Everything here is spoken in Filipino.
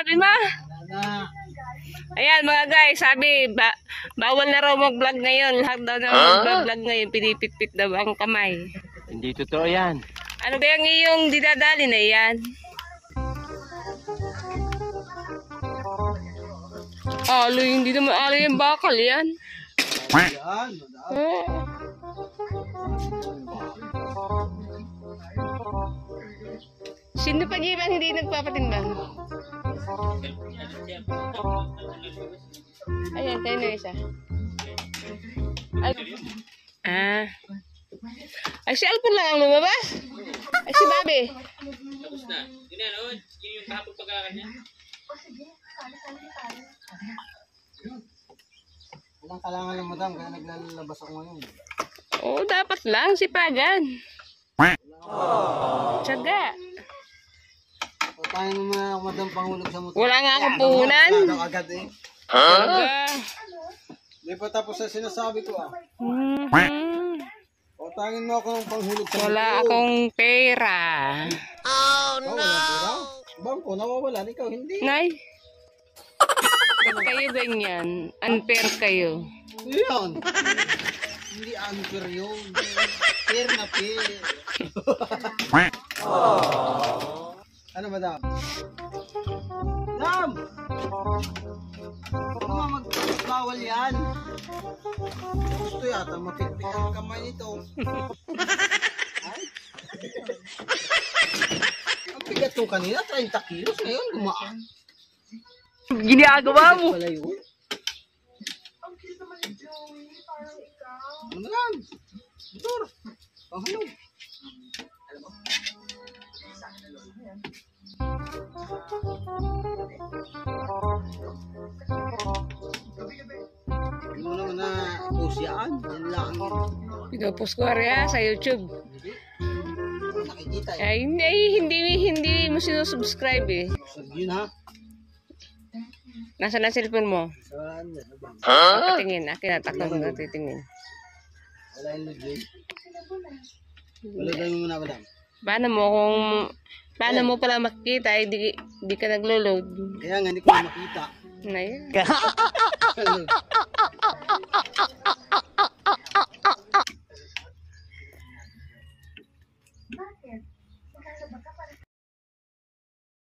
sabi mo? Ayan mga guys, sabi, bawal na raw mag-vlog ngayon. Lahat daw na mag-vlog ngayon, pinipit-pit daw ang kamay. Hindi totoo yan. Ano ba yung iyong dinadali na yan? Alo, hindi naman alo yung bakal yan. Sino pa niya hindi nagpapatimbang? Ayan, tayo na isa. Ay, si Alpon lang ang lumabas. Ay, si Bobby. Tapos na. Yun yan, oh. Yun yung kahapon pagkakan niya. Walang kailangan ng madam, kaya naglalabas ako ngayon. Oo, dapat lang, sipagan. Tsaga. Tayo naman madam panghulog sa motor. Wala nga akong puhunan. Wala agad eh. Tsaga. Di pa tapos sa sinasabi ko ah. Utangin mo ako ng panghulog sa motor. Wala akong pera. Oh no! Bangko, nawawalan. Ikaw hindi. Nay, ba't kayo ganyan? Unfair kayo. Yun. Hindi unfair yun. Fair na fair. Ano madam? Madam! Huwag naman magbawal yan. Gusto yata mapitpit ang kamay nito. Ay? Ang bigat ko kanina, 30 kilos. Ngayon, gumaan. Ginagawa mo. Wala yun. Ano lang? Motor. Panghulog. Hindi mo naman na post yan. Yan lang. Pinopos ko rin sa YouTube. Nakikita eh. Ay, hindi mo sinusubscribe eh. Yun ha. Nasaan ang cellphone mo? Saan yan? Patingin, akin at ako titingin. Wala yung login. Wala daw mo na madam. Paano mo pala makikita, di ka naglo-load. Kaya nga hindi ko makita. Na yan.